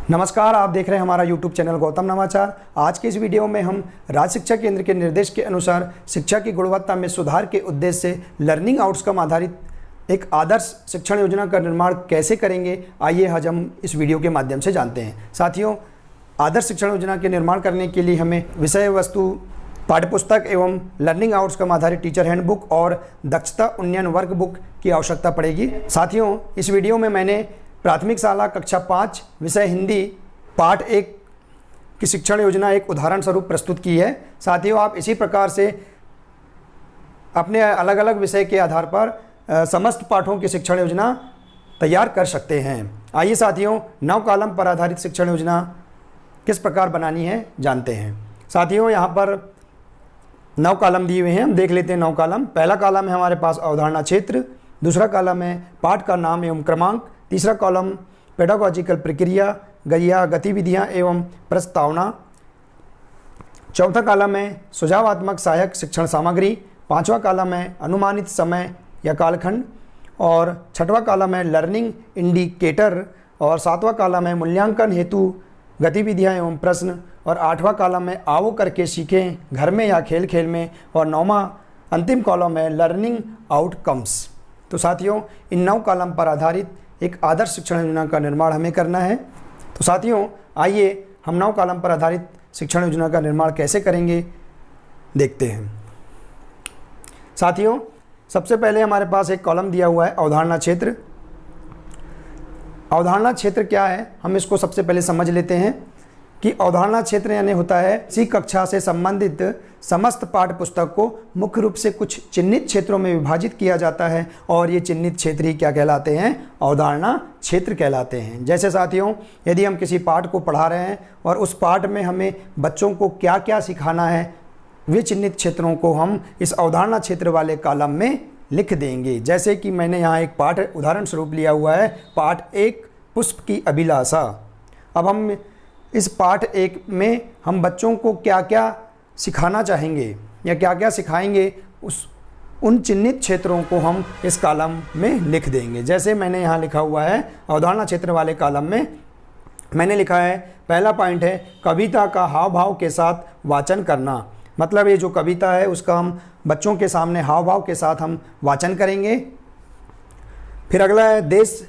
नमस्कार, आप देख रहे हैं हमारा YouTube चैनल गौतम नवाचार। आज के इस वीडियो में हम राज्य शिक्षा केंद्र के निर्देश के अनुसार शिक्षा की गुणवत्ता में सुधार के उद्देश्य से लर्निंग आउटकम आधारित एक आदर्श शिक्षण योजना का निर्माण कैसे करेंगे, आइए आज हम इस वीडियो के माध्यम से जानते हैं। साथियों, आदर्श शिक्षण योजना के निर्माण करने के लिए हमें विषय वस्तु, पाठ्यपुस्तक एवं लर्निंग आउटकम आधारित टीचर हैंडबुक और दक्षता उन्नयन वर्क बुक की आवश्यकता पड़ेगी। साथियों, इस वीडियो में मैंने प्राथमिक शाला कक्षा 5 विषय हिंदी पाठ 1 की शिक्षण योजना एक उदाहरण स्वरूप प्रस्तुत की है। साथियों, आप इसी प्रकार से अपने अलग अलग विषय के आधार पर समस्त पाठों की शिक्षण योजना तैयार कर सकते हैं। आइए साथियों, 9 कॉलम पर आधारित शिक्षण योजना किस प्रकार बनानी है जानते हैं। साथियों, यहाँ पर 9 कॉलम दिए हुए हैं, हम देख लेते हैं 9 कॉलम। पहला कॉलम है हमारे पास अवधारणा क्षेत्र, दूसरा कॉलम है पाठ का नाम एवं क्रमांक, तीसरा कॉलम पेडागॉजिकल प्रक्रिया या गतिविधियां एवं प्रस्तावना, चौथा कॉलम है सुझावात्मक सहायक शिक्षण सामग्री, पांचवा कॉलम है अनुमानित समय या कालखंड, और छठवां कॉलम है लर्निंग इंडिकेटर, और सातवां कॉलम है मूल्यांकन हेतु गतिविधियां एवं प्रश्न, और आठवां कॉलम है आओ करके सीखें घर में या खेल खेल में, और नौवां अंतिम कॉलम है लर्निंग आउटकम्स। तो साथियों, इन 9 कॉलम पर आधारित एक आदर्श शिक्षण योजना का निर्माण हमें करना है। तो साथियों, आइए हम 9 कॉलम पर आधारित शिक्षण योजना का निर्माण कैसे करेंगे देखते हैं। साथियों, सबसे पहले हमारे पास एक कॉलम दिया हुआ है अवधारणा क्षेत्र। अवधारणा क्षेत्र क्या है, हम इसको सबसे पहले समझ लेते हैं कि अवधारणा क्षेत्र यानी होता है इसी कक्षा से संबंधित समस्त पाठ्य पुस्तक को मुख्य रूप से कुछ चिन्हित क्षेत्रों में विभाजित किया जाता है, और ये चिन्हित क्षेत्र ही क्या कहलाते हैं, अवधारणा क्षेत्र कहलाते हैं। जैसे साथियों, यदि हम किसी पाठ को पढ़ा रहे हैं और उस पाठ में हमें बच्चों को क्या क्या सिखाना है, वे चिन्हित क्षेत्रों को हम इस अवधारणा क्षेत्र वाले कॉलम में लिख देंगे। जैसे कि मैंने यहाँ एक पाठ उदाहरण स्वरूप लिया हुआ है, पाठ 1 पुष्प की अभिलाषा। अब हम इस पाठ 1 में हम बच्चों को क्या क्या सिखाना चाहेंगे या क्या क्या सिखाएंगे, उन चिन्हित क्षेत्रों को हम इस कॉलम में लिख देंगे। जैसे मैंने यहाँ लिखा हुआ है अवधारणा क्षेत्र वाले कॉलम में मैंने लिखा है, पहला पॉइंट है कविता का हाव भाव के साथ वाचन करना। मतलब ये जो कविता है उसका हम बच्चों के सामने हाव भाव के साथ हम वाचन करेंगे। फिर अगला है देश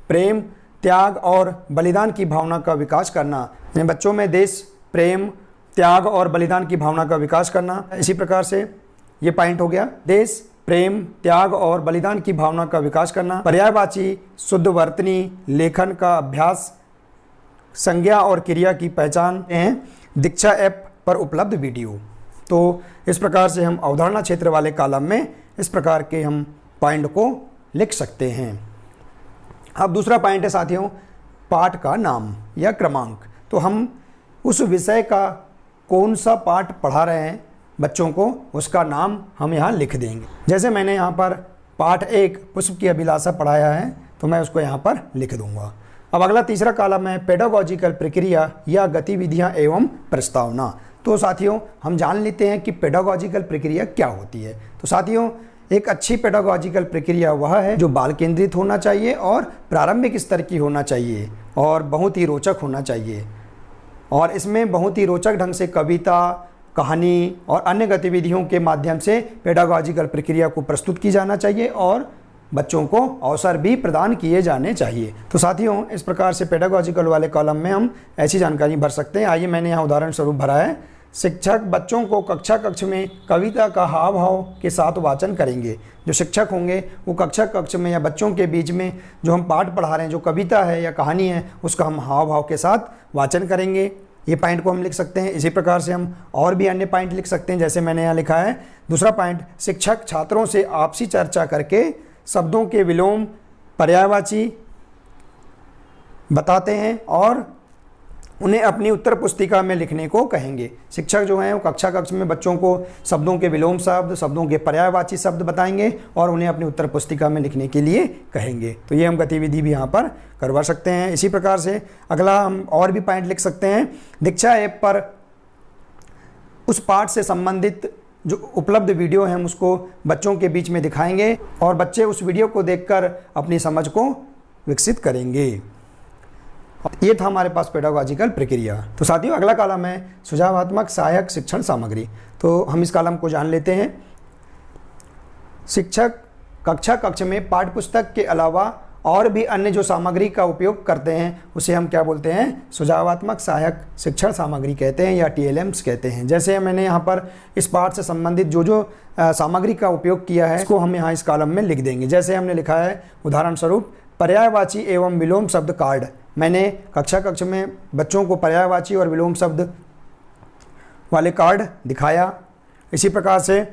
प्रेम, त्याग और बलिदान की भावना का विकास करना। बच्चों में देश प्रेम, त्याग और बलिदान की भावना का विकास करना। इसी प्रकार से ये पॉइंट हो गया, देश प्रेम, त्याग और बलिदान की भावना का विकास करना। पर्यायवाची शुद्ध वर्तनी लेखन का अभ्यास, संज्ञा और क्रिया की पहचान हैं, दीक्षा ऐप पर उपलब्ध वीडियो। तो इस प्रकार से हम अवधारणा क्षेत्र वाले कॉलम में इस प्रकार के हम पॉइंट को लिख सकते हैं। अब दूसरा पॉइंट है साथियों पाठ का नाम या क्रमांक। तो हम उस विषय का कौन सा पाठ पढ़ा रहे हैं बच्चों को, उसका नाम हम यहाँ लिख देंगे। जैसे मैंने यहाँ पर पाठ 1 पुष्प की अभिलाषा पढ़ाया है, तो मैं उसको यहाँ पर लिख दूंगा। अब अगला तीसरा कॉलम है पेडागॉजिकल प्रक्रिया या गतिविधियाँ एवं प्रस्तावना। तो साथियों, हम जान लेते हैं कि पेडागॉजिकल प्रक्रिया क्या होती है। तो साथियों, एक अच्छी पेडागॉजिकल प्रक्रिया वह है जो बाल केंद्रित होना चाहिए और प्रारंभिक स्तर की होना चाहिए और बहुत ही रोचक होना चाहिए, और इसमें बहुत ही रोचक ढंग से कविता, कहानी और अन्य गतिविधियों के माध्यम से पेडागॉजिकल प्रक्रिया को प्रस्तुत की जाना चाहिए और बच्चों को अवसर भी प्रदान किए जाने चाहिए। तो साथियों, इस प्रकार से पेडागॉजिकल वाले कॉलम में हम ऐसी जानकारी भर सकते हैं। आइए, मैंने यहाँ उदाहरण स्वरूप भरा है, शिक्षक बच्चों को कक्ष में कविता का हाव भाव के साथ वाचन करेंगे। जो शिक्षक होंगे वो कक्ष में या बच्चों के बीच में जो हम पाठ पढ़ा रहे हैं, जो कविता है या कहानी है, उसका हम हाव भाव के साथ वाचन करेंगे। ये पॉइंट को हम लिख सकते हैं। इसी प्रकार से हम और भी अन्य पॉइंट लिख सकते हैं। जैसे मैंने यहाँ लिखा है दूसरा पॉइंट, शिक्षक छात्रों से आपसी चर्चा करके शब्दों के विलोम पर्यायवाची बताते हैं और उन्हें अपनी उत्तर पुस्तिका में लिखने को कहेंगे। शिक्षक जो हैं वो कक्ष में बच्चों को शब्दों के विलोम शब्द, शब्दों के पर्यायवाची शब्द बताएंगे और उन्हें अपनी उत्तर पुस्तिका में लिखने के लिए कहेंगे। तो ये हम गतिविधि भी यहाँ पर करवा सकते हैं। इसी प्रकार से अगला हम और भी पॉइंट लिख सकते हैं, दीक्षा ऐप पर उस पाठ से संबंधित जो उपलब्ध वीडियो हैं उसको बच्चों के बीच में दिखाएंगे और बच्चे उस वीडियो को देखकर अपनी समझ को विकसित करेंगे। ये था हमारे पास पेडागॉजिकल प्रक्रिया। तो साथियों अगला कॉलम है सुझावात्मक सहायक शिक्षण सामग्री। तो हम इस कॉलम को जान लेते हैं। शिक्षक कक्ष में पाठ्य पुस्तक के अलावा और भी अन्य जो सामग्री का उपयोग करते हैं उसे हम क्या बोलते हैं, सुझावात्मक सहायक शिक्षण सामग्री कहते हैं या TLMs कहते हैं। जैसे मैंने यहाँ पर इस पाठ से संबंधित जो सामग्री का उपयोग किया है इसको हम यहाँ इस कॉलम में लिख देंगे। जैसे हमने लिखा है उदाहरण स्वरूप पर्यायवाची एवं विलोम शब्द कार्ड। मैंने कक्ष में बच्चों को पर्यायवाची और विलोम शब्द वाले कार्ड दिखाया। इसी प्रकार से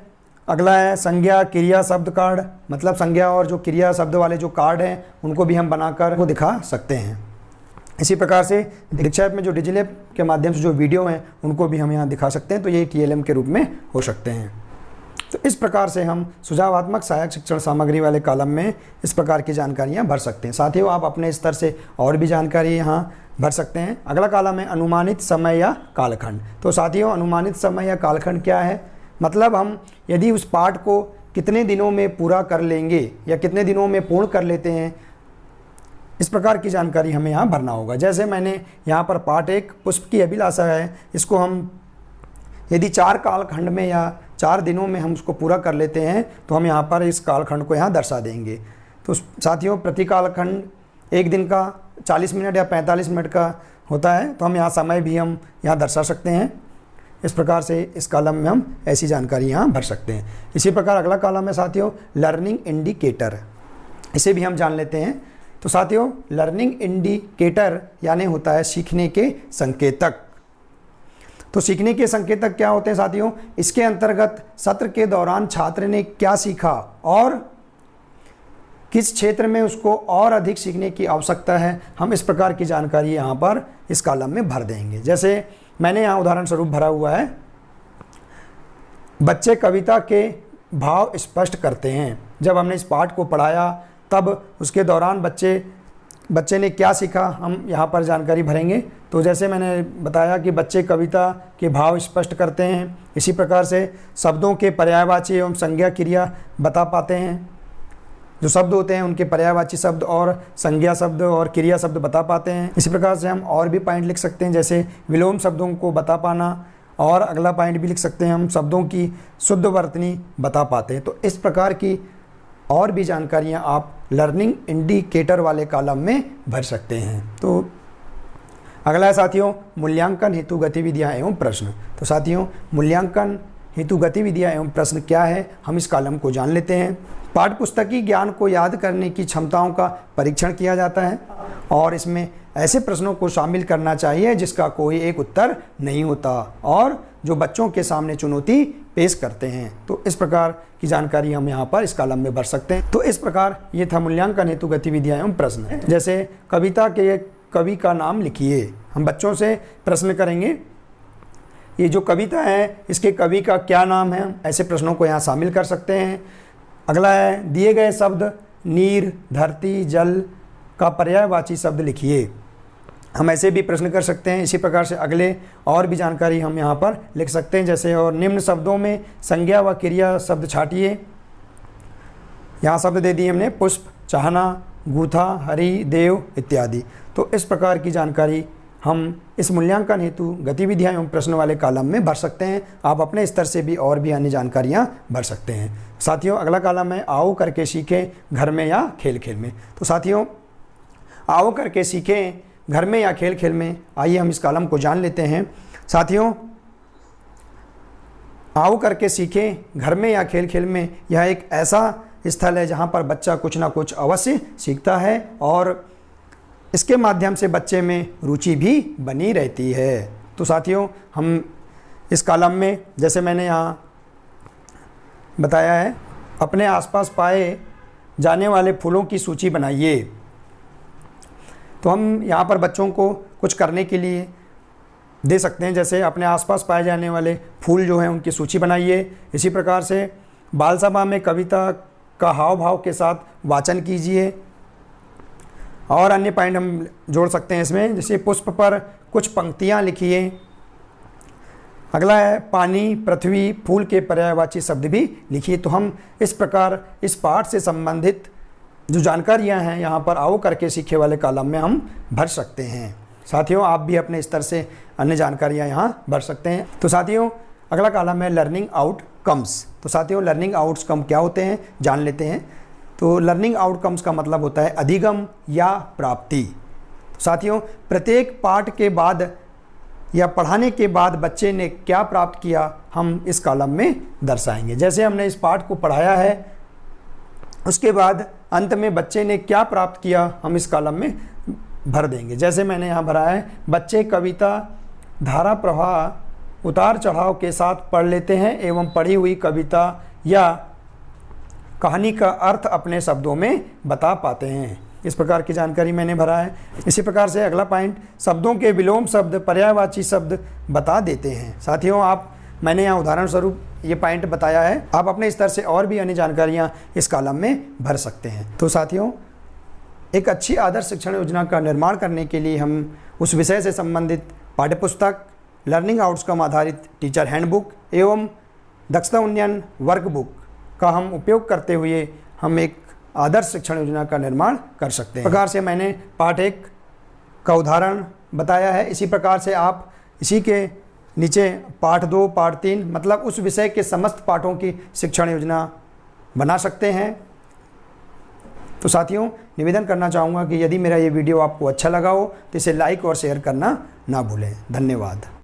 अगला है संज्ञा क्रिया शब्द कार्ड, मतलब संज्ञा और जो क्रिया शब्द वाले जो कार्ड हैं उनको भी हम बनाकर वो दिखा सकते हैं। इसी प्रकार से दीक्षा ऐप में जो डिजिलैब के माध्यम से जो वीडियो हैं उनको भी हम यहाँ दिखा सकते हैं, तो ये TLM के रूप में हो सकते हैं। तो इस प्रकार से हम सुझावात्मक सहायक शिक्षण सामग्री वाले कॉलम में इस प्रकार की जानकारियाँ भर सकते हैं। साथियों आप अपने स्तर से और भी जानकारी यहाँ भर सकते हैं। अगला कॉलम है अनुमानित समय या कालखंड। तो साथियों अनुमानित समय या कालखंड क्या है, मतलब हम यदि उस पाठ को कितने दिनों में पूरा कर लेंगे या कितने दिनों में पूर्ण कर लेते हैं, इस प्रकार की जानकारी हमें यहाँ भरना होगा। जैसे मैंने यहाँ पर पाठ 1 पुष्प की अभिलाषा है, इसको हम यदि 4 कालखंड में या 4 दिनों में हम उसको पूरा कर लेते हैं तो हम यहाँ पर इस कालखंड को यहाँ दर्शा देंगे। तो साथियों प्रति कालखंड 1 दिन का 40 मिनट या 45 मिनट का होता है, तो हम यहाँ समय भी हम यहाँ दर्शा सकते हैं। इस प्रकार से इस कॉलम में हम ऐसी जानकारी यहाँ भर सकते हैं। इसी प्रकार अगला कॉलम है साथियों लर्निंग इंडिकेटर, इसे भी हम जान लेते हैं। तो साथियों लर्निंग इंडिकेटर यानी होता है सीखने के संकेतक। तो सीखने के संकेतक क्या होते हैं साथियों, इसके अंतर्गत सत्र के दौरान छात्र ने क्या सीखा और किस क्षेत्र में उसको और अधिक सीखने की आवश्यकता है, हम इस प्रकार की जानकारी यहाँ पर इस कॉलम में भर देंगे। जैसे मैंने यहाँ उदाहरण स्वरूप भरा हुआ है, बच्चे कविता के भाव स्पष्ट करते हैं। जब हमने इस पाठ को पढ़ाया तब उसके दौरान बच्चे ने क्या सीखा, हम यहाँ पर जानकारी भरेंगे। तो जैसे मैंने बताया कि बच्चे कविता के भाव स्पष्ट करते हैं। इसी प्रकार से शब्दों के पर्यायवाची एवं संज्ञा क्रिया बता पाते हैं। जो शब्द होते हैं उनके पर्यायवाची शब्द और संज्ञा शब्द और क्रिया शब्द बता पाते हैं। इसी प्रकार से हम और भी पॉइंट लिख सकते हैं, जैसे विलोम शब्दों को बता पाना, और अगला पॉइंट भी लिख सकते हैं हम शब्दों की शुद्ध वर्तनी बता पाते हैं। तो इस प्रकार की और भी जानकारियाँ आप लर्निंग इंडिकेटर वाले कॉलम में भर सकते हैं। तो अगला है साथियों मूल्यांकन हेतु गतिविधियाँ एवं प्रश्न। तो साथियों मूल्यांकन हेतु गतिविधियाँ एवं प्रश्न क्या है, हम इस कॉलम को जान लेते हैं। पाठ्यपुस्तकीय ज्ञान को याद करने की क्षमताओं का परीक्षण किया जाता है और इसमें ऐसे प्रश्नों को शामिल करना चाहिए जिसका कोई एक उत्तर नहीं होता और जो बच्चों के सामने चुनौती पेश करते हैं। तो इस प्रकार की जानकारी हम यहाँ पर इस कॉलम में भर सकते हैं। तो इस प्रकार ये था मूल्यांकन हेतु गतिविधियाँ एवं प्रश्न। जैसे कविता के कवि का नाम लिखिए, हम बच्चों से प्रश्न करेंगे ये जो कविता है इसके कवि का क्या नाम है, ऐसे प्रश्नों को यहाँ शामिल कर सकते हैं। अगला है दिए गए शब्द नीर, धरती, जल का पर्यायवाची शब्द लिखिए, हम ऐसे भी प्रश्न कर सकते हैं। इसी प्रकार से अगले और भी जानकारी हम यहाँ पर लिख सकते हैं, जैसे और निम्न शब्दों में संज्ञा व क्रिया शब्द छाटिए। यहाँ शब्द दे दिए हमने पुष्प, चाहना, गूथा, हरि, देव इत्यादि। तो इस प्रकार की जानकारी हम इस मूल्यांकन हेतु गतिविधियाँ एवं प्रश्न वाले कॉलम में भर सकते हैं। आप अपने स्तर से भी और भी अन्य जानकारियाँ भर सकते हैं। साथियों अगला कॉलम है आओ करके सीखें घर में या खेल खेल में। तो साथियों आओ करके सीखें घर में या खेल खेल में, आइए हम इस कॉलम को जान लेते हैं। साथियों आओ करके सीखें घर में या खेल खेल में, यह एक ऐसा स्थल है जहाँ पर बच्चा कुछ ना कुछ अवश्य सीखता है और इसके माध्यम से बच्चे में रुचि भी बनी रहती है। तो साथियों हम इस कॉलम में जैसे मैंने यहाँ बताया है अपने आसपास पाए जाने वाले फूलों की सूची बनाइए। तो हम यहाँ पर बच्चों को कुछ करने के लिए दे सकते हैं, जैसे अपने आसपास पाए जाने वाले फूल जो हैं उनकी सूची बनाइए। इसी प्रकार से बाल सभा में कविता का हाव भाव के साथ वाचन कीजिए और अन्य पॉइंट हम जोड़ सकते हैं इसमें, जैसे पुष्प पर कुछ पंक्तियाँ लिखिए। अगला है पानी, पृथ्वी, फूल के पर्यायवाची शब्द भी लिखिए। तो हम इस प्रकार इस पाठ से संबंधित जो जानकारियाँ हैं यहाँ पर आओ करके सीखे वाले कॉलम में हम भर सकते हैं। साथियों, आप भी अपने स्तर से अन्य जानकारियाँ यहाँ भर सकते हैं। तो साथियों, अगला कॉलम है लर्निंग आउटकम्स। तो साथियों, लर्निंग आउटकम क्या होते हैं जान लेते हैं। तो लर्निंग आउटकम्स का मतलब होता है अधिगम या प्राप्ति। तो साथियों, प्रत्येक पाठ के बाद या पढ़ाने के बाद बच्चे ने क्या प्राप्त किया हम इस कॉलम में दर्शाएंगे। जैसे हमने इस पाठ को पढ़ाया है, उसके बाद अंत में बच्चे ने क्या प्राप्त किया हम इस कॉलम में भर देंगे। जैसे मैंने यहाँ भरा है, बच्चे कविता धारा प्रवाह उतार चढ़ाव के साथ पढ़ लेते हैं एवं पढ़ी हुई कविता या कहानी का अर्थ अपने शब्दों में बता पाते हैं। इस प्रकार की जानकारी मैंने भरा है। इसी प्रकार से अगला पॉइंट, शब्दों के विलोम शब्द पर्यायवाची शब्द बता देते हैं। साथियों, मैंने यहाँ उदाहरण स्वरूप ये पॉइंट बताया है, आप अपने स्तर से और भी अन्य जानकारियाँ इस कॉलम में भर सकते हैं। तो साथियों, एक अच्छी आदर्श शिक्षण योजना का निर्माण करने के लिए हम उस विषय से संबंधित पाठ्यपुस्तक, लर्निंग आउटकम आधारित टीचर हैंडबुक एवं दक्षता उन्नयन वर्कबुक का हम उपयोग करते हुए हम एक आदर्श शिक्षण योजना का निर्माण कर सकते हैं। इस प्रकार से मैंने पाठ 1 का उदाहरण बताया है। इसी प्रकार से आप इसी के नीचे पाठ 2, पाठ 3 मतलब उस विषय के समस्त पाठों की शिक्षण योजना बना सकते हैं। तो साथियों, निवेदन करना चाहूँगा कि यदि मेरा ये वीडियो आपको अच्छा लगा हो तो इसे लाइक और शेयर करना ना भूलें। धन्यवाद।